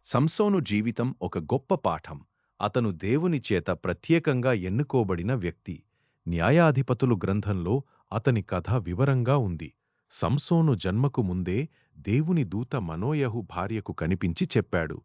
సంసోను జీవితం ఒక గొప్ప పాఠం. అతను దేవుని చేత ప్రత్యేకంగా ఎన్నుకోబడిన వ్యక్తి. న్యాయాధిపతులు గ్రంథంలో అతని కథ వివరంగా ఉంది. సంసోను జన్మకు ముందే దేవుని దూత మనోయహు భార్యకు కనిపించి చెప్పాడు,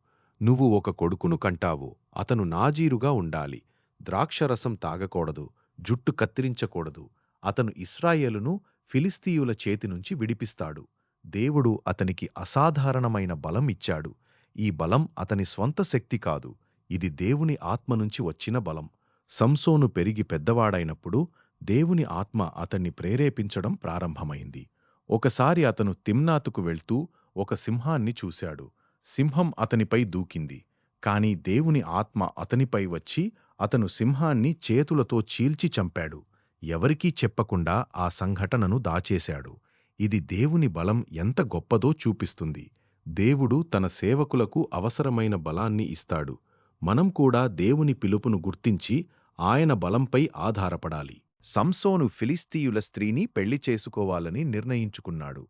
"నువ్వు ఒక కొడుకును కంటావు. అతను నాజీరుగా ఉండాలి. ద్రాక్షరసం తాగకూడదు. జుట్టు కత్తిరించకూడదు. అతను ఇశ్రాయేలును ఫిలిస్తీయుల చేతినుంచి విడిపిస్తాడు." దేవుడు అతనికి అసాధారణమైన బలం ఇచ్చాడు. ఈ బలం అతని స్వంత శక్తి కాదు, ఇది దేవుని ఆత్మనుంచి వచ్చిన బలం. సంసోను పెరిగి పెద్దవాడైనప్పుడు దేవుని ఆత్మ అతన్ని ప్రేరేపించడం ప్రారంభమైంది. ఒకసారి అతను తిమ్నాతుకు వెళ్తూ ఒక సింహాన్ని చూశాడు. సింహం అతనిపై దూకింది. కాని దేవుని ఆత్మ అతనిపై వచ్చి అతను సింహాన్ని చేతులతో చీల్చి చంపాడు. ఎవరికీ చెప్పకుండా ఆ సంఘటనను దాచేశాడు. ఇది దేవుని బలం ఎంత గొప్పదో చూపిస్తుంది. దేవుడు తన సేవకులకు అవసరమైన బలాన్ని ఇస్తాడు. మనం కూడా దేవుని పిలుపును గుర్తించి ఆయన బలంపై ఆధారపడాలి. సంసోను ఫిలిస్తీయుల స్త్రీని పెళ్లి చేసుకోవాలని నిర్ణయించుకున్నాడు.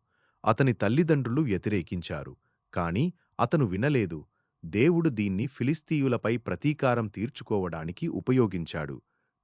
అతని తల్లిదండ్రులు వ్యతిరేకించారు. కాని అతను వినలేదు. దేవుడు దీన్ని ఫిలిస్తీయులపై ప్రతీకారం తీర్చుకోవడానికి ఉపయోగించాడు.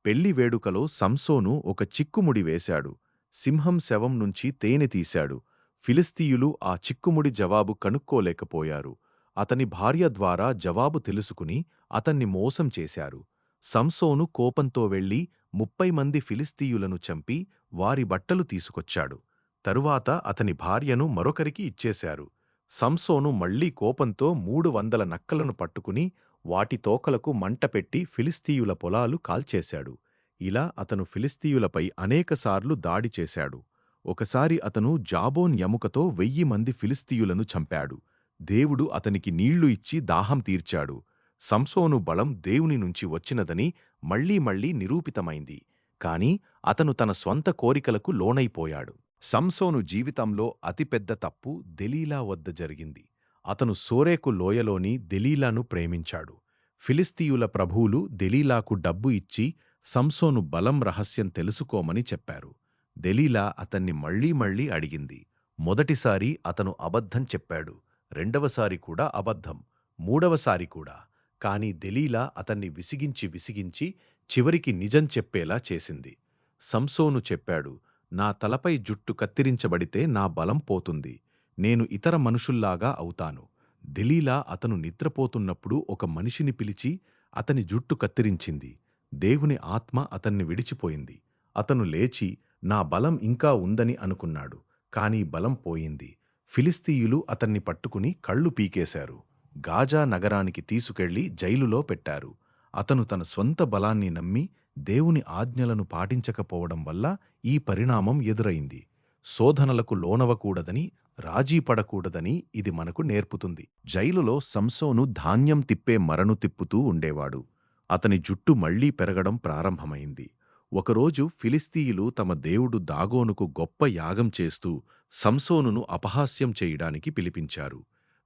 పెళ్లి వేడుకలో సంసోను ఒక చిక్కుముడి వేశాడు. సింహం శవం నుంచి తేనె తీశాడు. ఫిలిస్తీయులు ఆ చిక్కుముడి జవాబు కనుక్కోలేకపోయారు. అతని భార్య ద్వారా జవాబు తెలుసుకుని అతన్ని మోసం చేశారు. సంసోను కోపంతో వెళ్లి 30 మంది ఫిలిస్తీయులను చంపి వారి బట్టలు తీసుకొచ్చాడు. తరువాత అతని భార్యను మరొకరికి ఇచ్చేశారు. సంసోను మళ్లీ కోపంతో 300 నక్కలను పట్టుకుని వాటి తోకలకు మంటపెట్టి ఫిలిస్తీయుల పొలాలు కాల్చేశాడు. ఇలా అతను ఫిలిస్తీయులపై అనేకసార్లు దాడి చేశాడు. ఒకసారి అతను జాబోన్ ఎముకతో 1000 మంది ఫిలిస్తీయులను చంపాడు. దేవుడు అతనికి నీళ్లు ఇచ్చి దాహం తీర్చాడు. సంసోను బలం దేవుని నుంచి వచ్చినదని మళ్లీ మళ్లీ నిరూపితమైంది. కాని అతను తన స్వంత కోరికలకు లోనైపోయాడు. సంసోను జీవితంలో అతిపెద్ద తప్పు దెలీలా వద్ద జరిగింది. అతను సోరేకు లోయలోని దెలీలాను ప్రేమించాడు. ఫిలిస్తీయుల ప్రభువులు దెలీలాకు డబ్బు ఇచ్చి సంసోను బలం రహస్యం తెలుసుకోమని చెప్పారు. దెలీలా అతన్ని మళ్లీ మళ్లీ అడిగింది. మొదటిసారి అతను అబద్ధం చెప్పాడు. రెండవసారి కూడా అబద్ధం. మూడవసారి కూడా. కాని దెలీలా అతన్ని విసిగించి చివరికి నిజం చెప్పేలా చేసింది. సంసోను చెప్పాడు, "నా తలపై జుట్టు కత్తిరించబడితే నా బలం పోతుంది. నేను ఇతర మనుషుల్లాగా అవుతాను." దెలీలా అతను నిద్రపోతున్నప్పుడు ఒక మనిషిని పిలిచి అతని జుట్టు కత్తిరించింది. దేవుని ఆత్మ అతన్ని విడిచిపోయింది. అతను లేచి నా బలం ఇంకా ఉందని అనుకున్నాడు. కాని బలం పోయింది. ఫిలిస్తీయులు అతన్ని పట్టుకుని కళ్ళు పీకేశారు. గాజా నగరానికి తీసుకెళ్లి జైలులో పెట్టారు. అతను తన స్వంత బలాన్ని నమ్మి దేవుని ఆజ్ఞలను పాటించకపోవడం వల్ల ఈ పరిణామం ఎదురైంది. శోధనలకు లోనవకూడదని, రాజీపడకూడదని ఇది మనకు నేర్పుతుంది. జైలులో సంసోను ధాన్యం తిప్పే మరను తిప్పుతూ ఉండేవాడు. అతని జుట్టు మళ్లీ పెరగడం ప్రారంభమైంది. ఒకరోజు ఫిలిస్తీయులు తమ దేవుడు దాగోనుకు గొప్ప యాగం చేస్తూ సంసోనును అపహాస్యం చేయడానికి పిలిపించారు.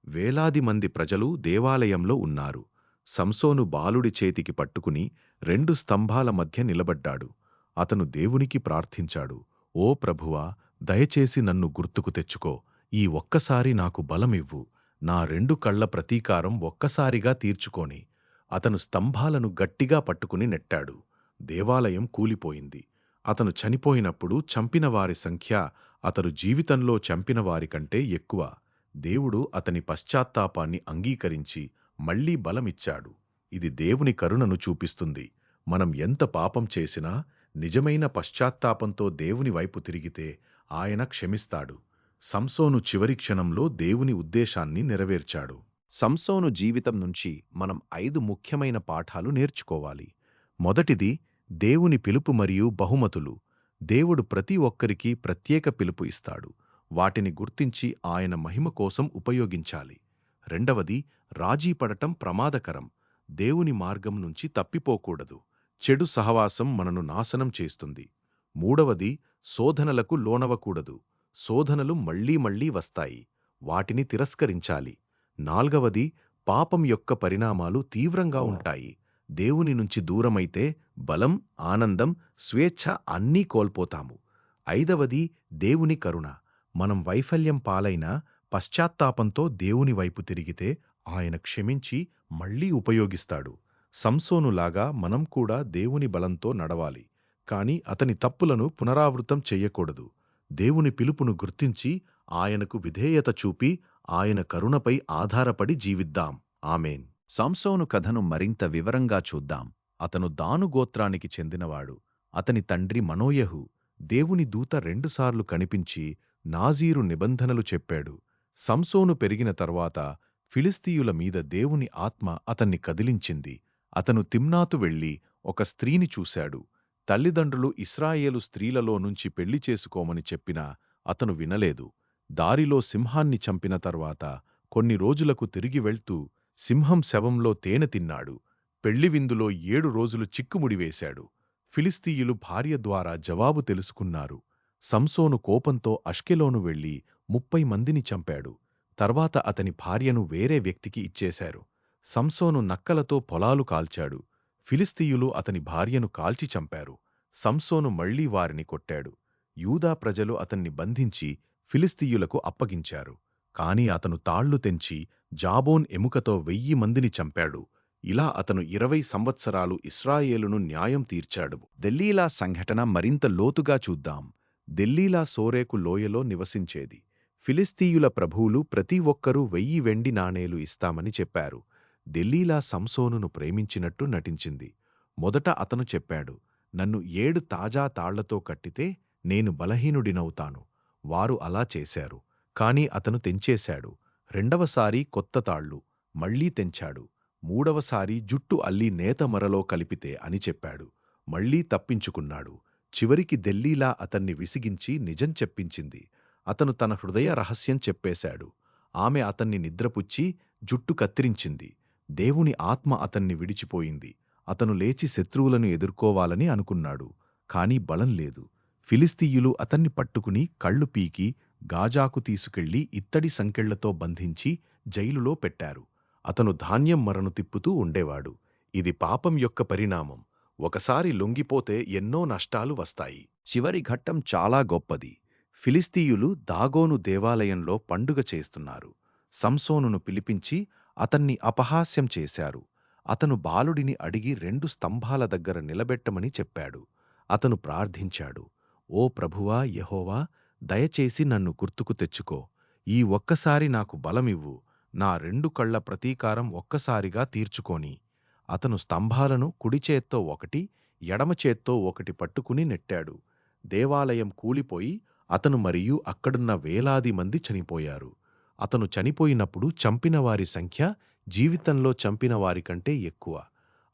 వేలాది మంది ప్రజలు దేవాలయంలో ఉన్నారు. సంసోను బాలుడి చేతికి పట్టుకుని 2 స్తంభాల మధ్య నిలబడ్డాడు. అతను దేవునికి ప్రార్థించాడు, "ఓ ప్రభువా, దయచేసి నన్ను గుర్తుకు తెచ్చుకో. ఈ ఒక్కసారి నాకు బలమివ్వు. నా 2 కళ్ల ప్రతీకారం ఒక్కసారిగా తీర్చుకోని." అతను స్తంభాలను గట్టిగా పట్టుకుని నెట్టాడు. దేవాలయం కూలిపోయింది. అతను చనిపోయినప్పుడు చంపినవారి సంఖ్య అతను జీవితంలో చంపినవారికంటే ఎక్కువ. దేవుడు అతని పశ్చాత్తాపాన్ని అంగీకరించి మళ్లీ బలమిచ్చాడు. ఇది దేవుని కరుణను చూపిస్తుంది. మనం ఎంత పాపం చేసినా నిజమైన పశ్చాత్తాపంతో దేవుని వైపు తిరిగితే ఆయన క్షమిస్తాడు. సంసోను చివరి క్షణంలో దేవుని ఉద్దేశాన్ని నెరవేర్చాడు. సంసోను జీవితం నుంచి మనం 5 ముఖ్యమైన పాఠాలు నేర్చుకోవాలి. మొదటిది, దేవుని పిలుపు మరియు బహుమతులు. దేవుడు ప్రతి ఒక్కరికి ప్రత్యేక పిలుపు ఇస్తాడు. వాటిని గుర్తించి ఆయన మహిమ కోసం ఉపయోగించాలి. రెండవది, రాజీపడటం ప్రమాదకరం. దేవుని మార్గం నుంచి తప్పిపోకూడదు. చెడు సహవాసం మనను నాశనం చేస్తుంది. మూడవది, శోధనలకు లోనవకూడదు. శోధనలు మళ్లీ మళ్లీ వస్తాయి. వాటిని తిరస్కరించాలి. నాల్గవది, పాపం యొక్క పరిణామాలు తీవ్రంగా ఉంటాయి. దేవుని నుంచి దూరమైతే బలం, ఆనందం, స్వేచ్ఛ అన్నీ కోల్పోతాము. ఐదవది, దేవుని కరుణ. మనం వైఫల్యం పాలైనా పశ్చాత్తాపంతో దేవుని వైపు తిరిగితే ఆయన క్షమించి మళ్ళీ ఉపయోగిస్తాడు. సంసోనులాగా మనం కూడా దేవుని బలంతో నడవాలి. కాని అతని తప్పులను పునరావృతం చెయ్యకూడదు. దేవుని పిలుపును గుర్తించి ఆయనకు విధేయత చూపి ఆయన కరుణపై ఆధారపడి జీవిద్దాం. ఆమేన్. సంసోను కథను మరింత వివరంగా చూద్దాం. అతను దాను గోత్రానికి చెందినవాడు. అతని తండ్రి మనోయహు. దేవుని దూత రెండుసార్లు కనిపించి నాజీరు నిబంధనలు చెప్పాడు. సంసోను పెరిగిన తర్వాత ఫిలిస్తీయుల మీద దేవుని ఆత్మ అతన్ని కదిలించింది. అతను తిమ్నాతు వెళ్లి ఒక స్త్రీని చూశాడు. తల్లిదండ్రులు ఇశ్రాయేలు స్త్రీలలో నుంచి పెళ్లి చేసుకోమని చెప్పినా అతను వినలేదు. దారిలో సింహాన్ని చంపిన తర్వాత కొన్ని రోజులకు తిరిగి వెళ్తూ సింహం శవంలో తేనె తిన్నాడు. పెళ్లివిందులో 7 రోజులు చిక్కుముడివేశాడు. ఫిలిస్తీయులు భార్య ద్వారా జవాబు తెలుసుకున్నారు. సంసోను కోపంతో అష్కెలోను వెళ్లి 30 మందిని చంపాడు. తర్వాత అతని భార్యను వేరే వ్యక్తికి ఇచ్చేశారు. సంసోను నక్కలతో పొలాలు కాల్చాడు. ఫిలిస్తీయులు అతని భార్యను కాల్చి చంపారు. సంసోను మళ్లీ వారిని కొట్టాడు. యూదా ప్రజలు అతన్ని బంధించి ఫిలిస్తీయులకు అప్పగించారు. కాని అతను తాళ్లు తెంచి జాబోన్ ఎముకతో 1000 మందిని చంపాడు. ఇలా అతను 20 సంవత్సరాలు ఇశ్రాయేలును న్యాయం తీర్చాడు. దెల్లీలా సంఘటన మరింత లోతుగా చూద్దాం. దెల్లీలా సోరేకు లోయలో నివసించేది. ఫిలిస్తీయుల ప్రభువులు ప్రతి ఒక్కరూ 1000 వెండి నాణేలు ఇస్తామని చెప్పారు. దెల్లీలా సంసోనును ప్రేమించినట్టు నటించింది. మొదట అతను చెప్పాడు, నన్ను 7 తాజా తాళ్లతో కట్టితే నేను బలహీనుడినవుతాను. వారు అలా చేశారు. కాని అతను తెంచేశాడు. రెండవసారి కొత్త తాళ్లు మళ్లీ తెంచాడు. మూడవసారి జుట్టు అల్లి నేతమరలో కలిపితే అని చెప్పాడు. మళ్లీ తప్పించుకున్నాడు. చివరికి దెల్లీలా అతన్ని విసిగించి నిజం చెప్పించింది. అతను తన హృదయ రహస్యం చెప్పేశాడు. ఆమె అతన్ని నిద్రపుచ్చి జుట్టు కత్తిరించింది. దేవుని ఆత్మ అతన్ని విడిచిపోయింది. అతను లేచి శత్రువులను ఎదుర్కోవాలని అనుకున్నాడు. కాని బలం లేదు. ఫిలిస్తీయులు అతన్ని పట్టుకుని కళ్ళు పీకి గాజాకు తీసుకెళ్లి ఇత్తడి సంకెళ్లతో బంధించి జైలులో పెట్టారు. అతను ధాన్యం మరను తిప్పుతూ ఉండేవాడు. ఇది పాపం యొక్క పరిణామం. ఒకసారి లొంగిపోతే ఎన్నో నష్టాలు వస్తాయి. చివరి ఘట్టం చాలా గొప్పది. ఫిలిస్తీయులు దాగోను దేవాలయంలో పండుగ చేస్తున్నారు. సంసోనును పిలిపించి అతన్ని అపహాస్యం చేశారు. అతను బాలుడిని అడిగి 2 స్తంభాల దగ్గర నిలబెట్టమని చెప్పాడు. అతను ప్రార్థించాడు, ఓ ప్రభువా యెహోవా, దయచేసి నన్ను గుర్తుకు తెచ్చుకో. ఈ ఒక్కసారి నాకు బలమివ్వు. నా 2 కళ్ల ప్రతీకారం ఒక్కసారిగా తీర్చుకోని. అతను స్తంభాలను కుడిచేత్తో ఒకటి, ఎడమచేత్తో ఒకటి పట్టుకుని నెట్టాడు. దేవాలయం కూలిపోయి అతను మరియు అక్కడున్న వేలాది మంది చనిపోయారు. అతను చనిపోయినప్పుడు చంపినవారి సంఖ్య జీవితంలో చంపినవారికంటే ఎక్కువ.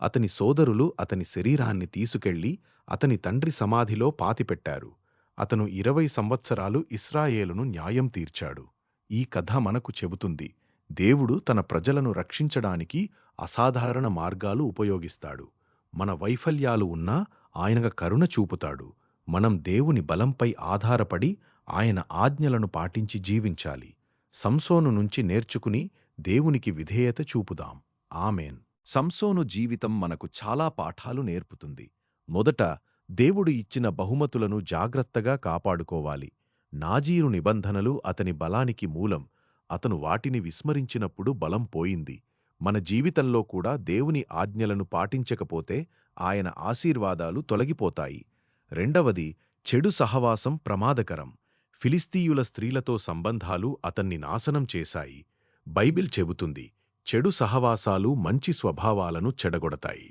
అతని సోదరులు అతని శరీరాన్ని తీసుకెళ్లి అతని తండ్రి సమాధిలో పాతిపెట్టారు. అతను 20 సంవత్సరాలు ఇశ్రాయేలును న్యాయం తీర్చాడు. ఈ కథ మనకు చెబుతుంది, దేవుడు తన ప్రజలను రక్షించడానికి అసాధారణ మార్గాలు ఉపయోగిస్తాడు. మన వైఫల్యాలు ఉన్నా ఆయన కరుణ చూపుతాడు. మనం దేవుని బలంపై ఆధారపడి ఆయన ఆజ్ఞలను పాటించి జీవించాలి. సంసోను నుంచి నేర్చుకుని దేవునికి విధేయత చూపుదాం. ఆమేన్. సంసోను జీవితం మనకు చాలా పాఠాలు నేర్పుతుంది. మొదట, దేవుడు ఇచ్చిన బహుమతులను జాగ్రత్తగా కాపాడుకోవాలి. నాజీరు నిబంధనలు అతని బలానికి మూలం. అతను వాటిని విస్మరించినప్పుడు బలం పోయింది. మన జీవితంలో కూడా దేవుని ఆజ్ఞలను పాటించకపోతే ఆయన ఆశీర్వాదాలు తొలగిపోతాయి. రెండవది, చెడు సహవాసం ప్రమాదకరం. ఫిలిస్తీయుల స్త్రీలతో సంబంధాలు అతన్ని నాశనం చేశాయి. బైబిల్ చెబుతుంది, చెడు సహవాసాలు మంచి స్వభావాలను చెడగొడతాయి.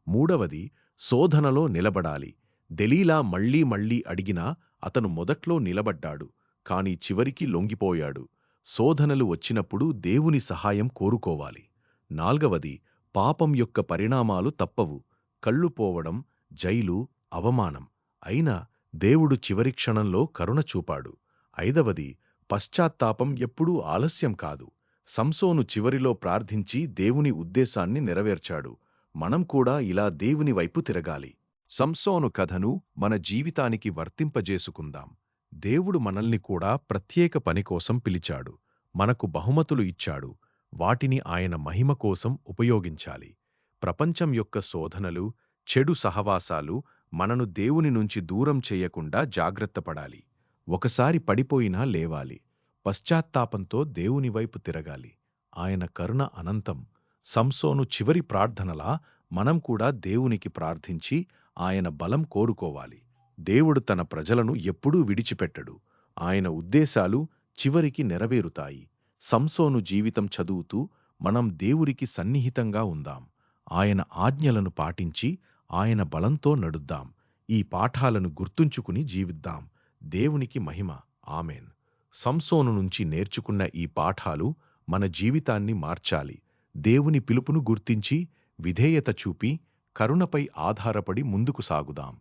మూడవది, శోధనలో నిలబడాలి. దెలీలా మళ్లీ మళ్లీ అడిగినా అతను మొదట్లో నిలబడ్డాడు, కాని చివరికి లొంగిపోయాడు. శోధనలు వచ్చినప్పుడు దేవుని సహాయం కోరుకోవాలి. నాల్గవది, పాపం యొక్క పరిణామాలు తప్పవు. కళ్ళు పోవడం, జైలు, అవమానం. అయినా దేవుడు చివరి క్షణంలో కరుణ చూపాడు. ఐదవది, పశ్చాత్తాపం ఎప్పుడూ ఆలస్యం కాదు. సంసోను చివరిలో ప్రార్థించి దేవుని ఉద్దేశాన్ని నెరవేర్చాడు. మనం కూడా ఇలా దేవుని వైపు తిరగాలి. సంసోను కథను మన జీవితానికి వర్తింపజేసుకుందాం. దేవుడు మనల్ని కూడా ప్రత్యేక పనికోసం పిలిచాడు. మనకు బహుమతులు ఇచ్చాడు. వాటిని ఆయన మహిమ కోసం ఉపయోగించాలి. ప్రపంచం యొక్క శోధనలు, చెడు సహవాసాలు మనను దేవుని నుంచి దూరం చేయకుండా జాగ్రత్తపడాలి. ఒకసారి పడిపోయినా లేవాలి. పశ్చాత్తాపంతో దేవుని వైపు తిరగాలి. ఆయన కరుణ అనంతం. సంసోను చివరి ప్రార్థనలా మనం కూడా దేవునికి ప్రార్థించి ఆయన బలం కోరుకోవాలి. దేవుడు తన ప్రజలను ఎప్పుడూ విడిచిపెట్టడు. ఆయన ఉద్దేశాలు చివరికి నెరవేరుతాయి. సంసోను జీవితం చదువుతూ మనం దేవురికి సన్నిహితంగా ఉందాం. ఆయన ఆజ్ఞలను పాటించి ఆయన బలంతో నడుద్దాం. ఈ పాఠాలను గుర్తుంచుకుని జీవిద్దాం. దేవునికి మహిమ. ఆమేన్. సంసోను నుంచి నేర్చుకున్న ఈ పాఠాలు మన జీవితాన్ని మార్చాలి. దేవుని పిలుపును గుర్తించి, విధేయత చూపి, కరుణపై ఆధారపడి ముందుకు సాగుదాం.